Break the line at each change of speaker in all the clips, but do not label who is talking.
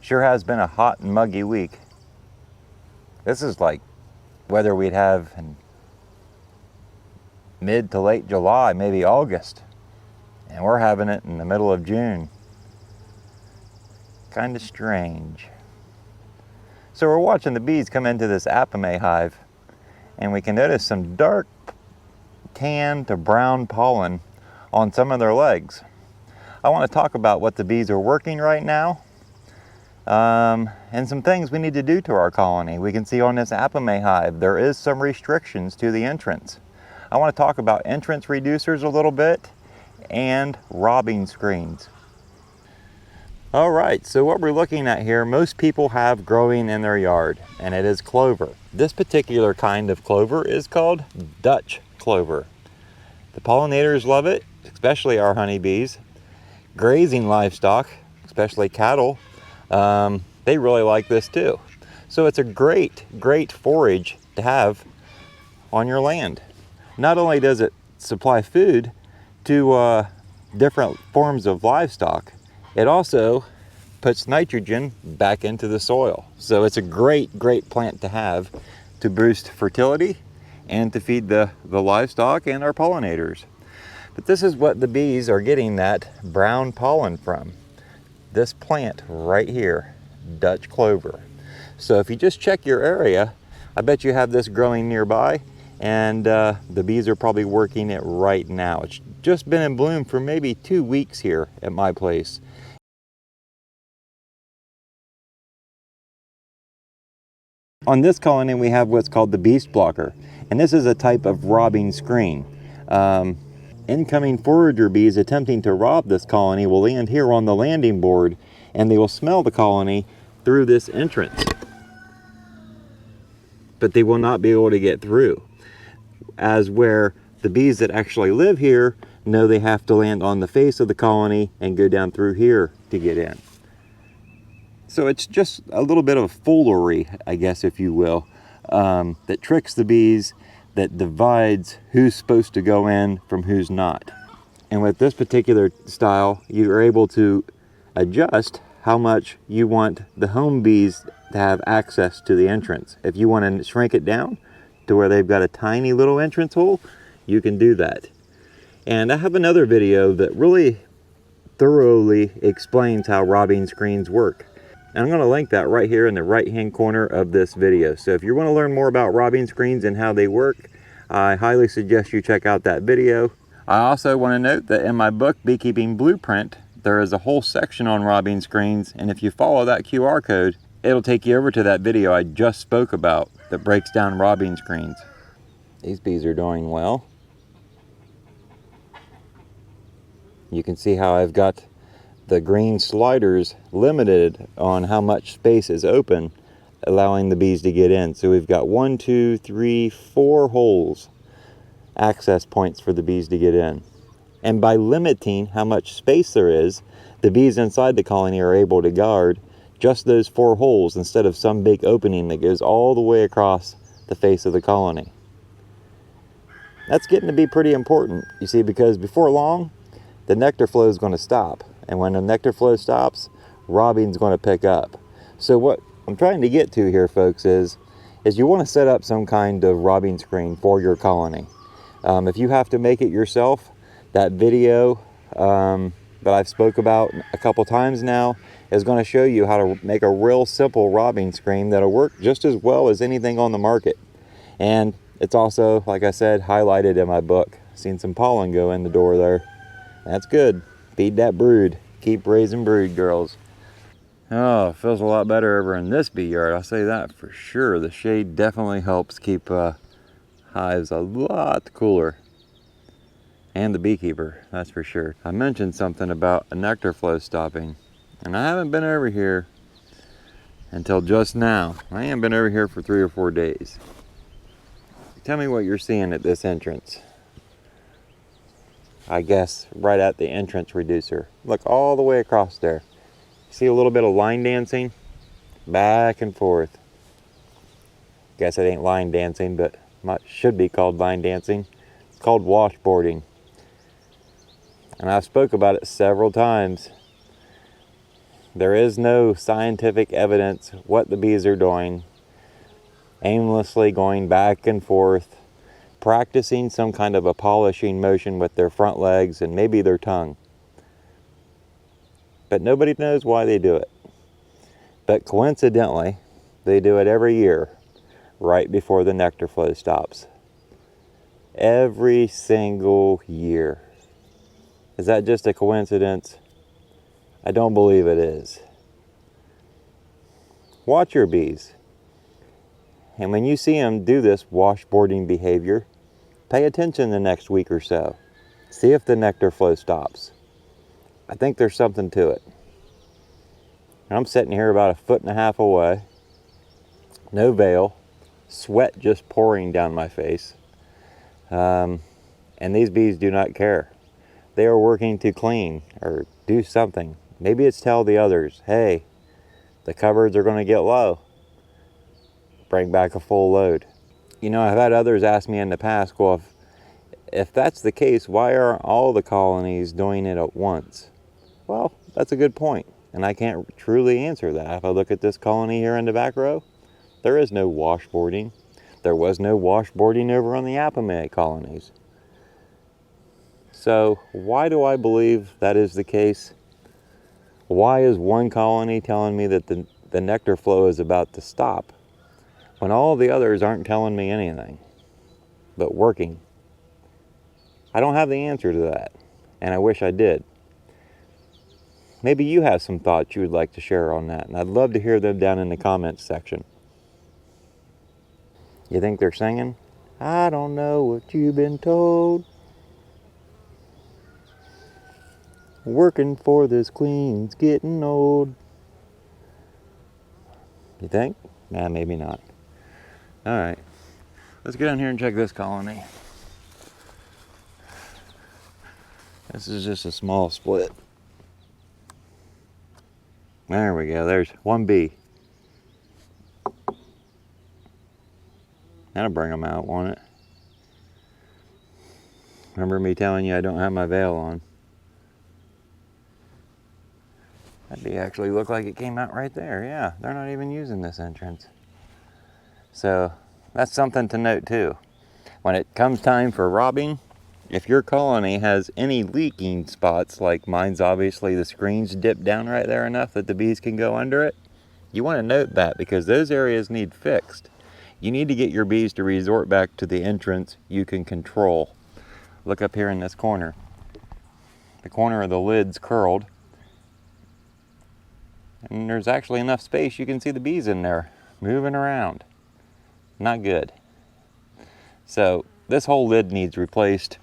Sure has been a hot and muggy week. This is like weather we'd have in mid to late July, maybe August. And we're having it in the middle of June. Kind of strange. So we're watching the bees come into this Evfimiou hive, and we can notice some dark tan to brown pollen on some of their legs. I want to talk about what the bees are working right now, and some things we need to do to our colony. We can see on this Evfimiou hive there is some restrictions to the entrance. I want to talk about entrance reducers a little bit and robbing screens. All right, so what we're looking at here, most people have growing in their yard, and it is clover. This particular kind of clover is called Dutch clover. The pollinators love it, especially our honeybees. Grazing livestock, especially cattle, they really like this too. So it's a great forage to have on your land. Not only does it supply food to different forms of livestock, it also puts nitrogen back into the soil. So it's a great plant to have to boost fertility and to feed the livestock and our pollinators. But this is what the bees are getting that brown pollen from. This plant right here, Dutch clover. So if you just check your area, I bet you have this growing nearby, and the bees are probably working it right now. It's just been in bloom for maybe 2 weeks here at my place. On this colony we have what's called the beast blocker, and this is a type of robbing screen. Incoming forager bees attempting to rob this colony will land here on the landing board, and they will smell the colony through this entrance. But they will not be able to get through. As where the bees that actually live here know they have to land on the face of the colony and go down through here to get in. So it's just a little bit of foolery, I guess, if you will, that tricks the bees, that divides who's supposed to go in from who's not. And with this particular style, you are able to adjust how much you want the home bees to have access to the entrance. If you want to shrink it down to where they've got a tiny little entrance hole, you can do that. And I have another video that really thoroughly explains how robbing screens work. And I'm going to link that right here in the right hand corner of this video. So if you want to learn more about robbing screens and how they work, I highly suggest you check out that video. I also want to note that in my book, Beekeeping Blueprint, there is a whole section on robbing screens, and if you follow that QR code, it'll take you over to that video I just spoke about that breaks down robbing screens. These bees are doing well. You can see how I've got the green sliders limited on how much space is open, allowing the bees to get in. So we've got 1, 2, 3, 4 holes, access points for the bees to get in. And by limiting how much space there is, the bees inside the colony are able to guard just those 4 holes instead of some big opening that goes all the way across the face of the colony. That's getting to be pretty important, you see, because before long, the nectar flow is going to stop. And when the nectar flow stops, robbing's going to pick up. So what I'm trying to get to here, folks, is you want to set up some kind of robbing screen for your colony. If you have to make it yourself, that video that I've spoke about a couple times now is going to show you how to make a real simple robbing screen that'll work just as well as anything on the market. And it's also, like I said, highlighted in my book. Seen some pollen go in the door there. That's good. Feed that brood. Keep raising brood, girls. Oh, it feels a lot better over in this bee yard. I'll say that for sure. The shade definitely helps keep hives a lot cooler. And the beekeeper, that's for sure. I mentioned something about a nectar flow stopping, and I haven't been over here until just now. I haven't been over here for 3 or 4 days. Tell me what you're seeing at this entrance. I guess right at the entrance reducer. Look all the way across there. See a little bit of line dancing? Back and forth. Guess it ain't line dancing, but should be called line dancing. It's called washboarding. And I've spoke about it several times. There is no scientific evidence what the bees are doing, aimlessly going back and forth, practicing some kind of a polishing motion with their front legs and maybe their tongue. But nobody knows why they do it. But coincidentally, they do it every year, right before the nectar flow stops. Every single year. Is that just a coincidence? I don't believe it is. Watch your bees. And when you see them do this washboarding behavior, pay attention the next week or so. See if the nectar flow stops. I think there's something to it. And I'm sitting here about 1.5 feet away. No veil. Sweat just pouring down my face. And these bees do not care. They are working to clean or do something. Maybe it's tell the others, hey, the cupboards are going to get low. Bring back a full load. You know, I've had others ask me in the past, well, if that's the case, why aren't all the colonies doing it at once? Well, that's a good point, and I can't truly answer that. If I look at this colony here in the back row, there is no washboarding. There was no washboarding over on the Apamea colonies. So why do I believe that is the case? Why is one colony telling me that the nectar flow is about to stop when all the others aren't telling me anything but working? I don't have the answer to that, and I wish I did. Maybe you have some thoughts you would like to share on that, and I'd love to hear them down in the comments section. You think they're singing? I don't know what you've been told. Working for this queen's getting old. You think? Nah, maybe not. All right, let's get down here and check this colony. This is just a small split. There we go, there's one bee. That'll bring them out, won't it? Remember me telling you I don't have my veil on? That bee actually looked like it came out right there. Yeah, they're not even using this entrance. So that's something to note too. When it comes time for robbing, if your colony has any leaking spots, like mine's obviously the screens dip down right there enough that the bees can go under it, you want to note that because those areas need fixed. You need to get your bees to resort back to the entrance you can control. Look up here in this corner. The corner of the lid's curled. And there's actually enough space you can see the bees in there moving around. Not good. So this whole lid needs replaced,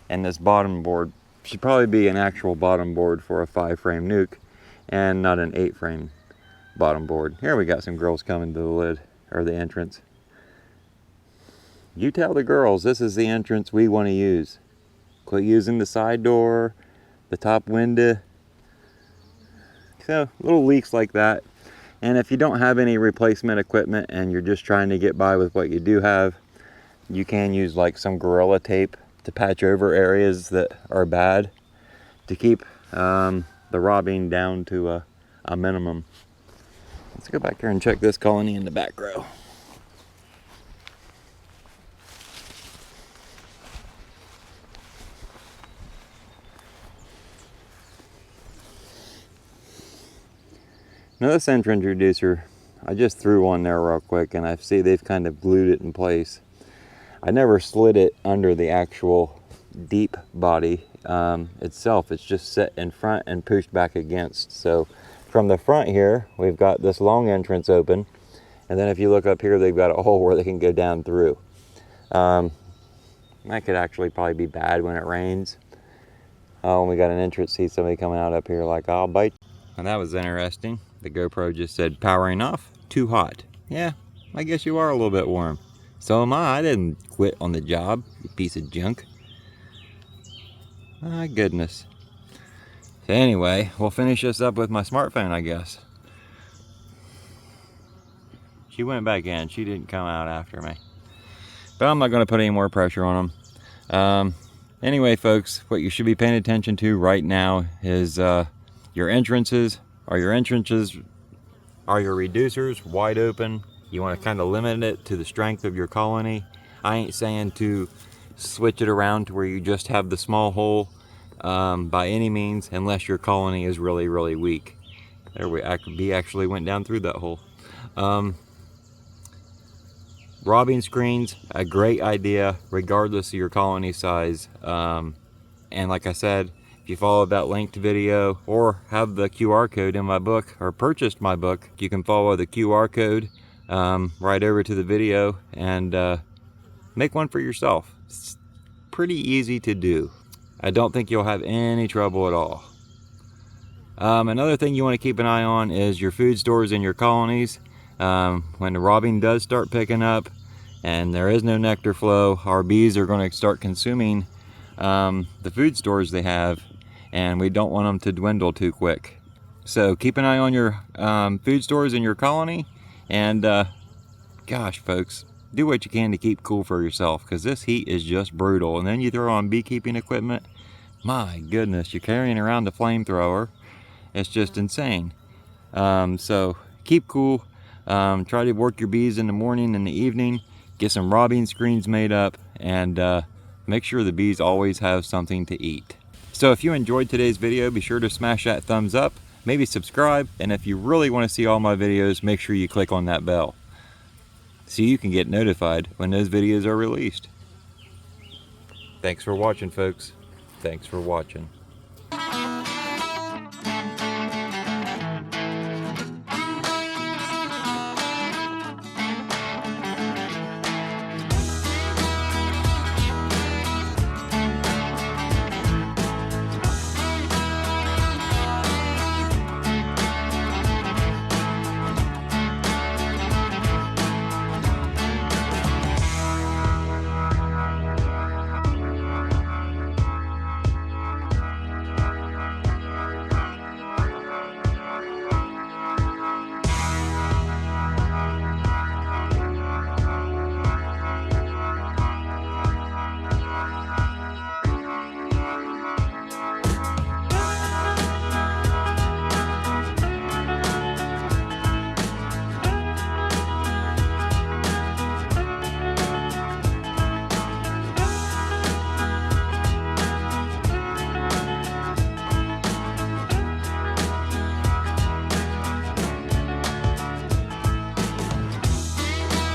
and this bottom board should probably be an actual bottom board for a 5-frame nuke and not an 8-frame bottom board. Here we got some girls coming to the lid, or the entrance. You tell the girls this is the entrance we want to use. Quit using the side door, the top window. So little leaks like that. And if you don't have any replacement equipment and you're just trying to get by with what you do have, you can use like some Gorilla Tape to patch over areas that are bad to keep the robbing down to a minimum. Let's go back here and check this colony in the back row. Now this entrance reducer, I just threw one there real quick and I see they've kind of glued it in place. I never slid it under the actual deep body itself. It's just set in front and pushed back against. So from the front here, we've got this long entrance open. And then if you look up here, they've got a hole where they can go down through. That could actually probably be bad when it rains. Oh, and we got an entrance, see somebody coming out up here like, I'll bite. And that was interesting. The GoPro just said powering off, too hot. Yeah, I guess you are a little bit warm. So am I. I didn't quit on the job, you piece of junk. My goodness. So anyway, we'll finish this up with my smartphone, I guess. She went back in. She didn't come out after me. But I'm not going to put any more pressure on them. Anyway, folks, what you should be paying attention to right now is your entrances Are your entrances, are your reducers wide open? You want to kind of limit it to the strength of your colony. I ain't saying to switch it around to where you just have the small hole by any means, unless your colony is really, really weak. There bee actually went down through that hole. Robbing screens, a great idea regardless of your colony size. And like I said, if you follow that linked video or have the QR code in my book or purchased my book, you can follow the QR code right over to the video and make one for yourself. It's pretty easy to do. I don't think you'll have any trouble at all. Another thing you want to keep an eye on is your food stores in your colonies. When the robbing does start picking up and there is no nectar flow, our bees are going to start consuming the food stores they have, and we don't want them to dwindle too quick. So keep an eye on your food stores in your colony, and gosh folks, do what you can to keep cool for yourself, because this heat is just brutal. And then you throw on beekeeping equipment, my goodness, you're carrying around a flamethrower. It's just insane. So keep cool. Try to work your bees in the morning and the evening. Get some robbing screens made up, and make sure the bees always have something to eat. So if you enjoyed today's video, be sure to smash that thumbs up, maybe subscribe, and if you really want to see all my videos, make sure you click on that bell so you can get notified when those videos are released. Thanks for watching, folks. Thanks for watching.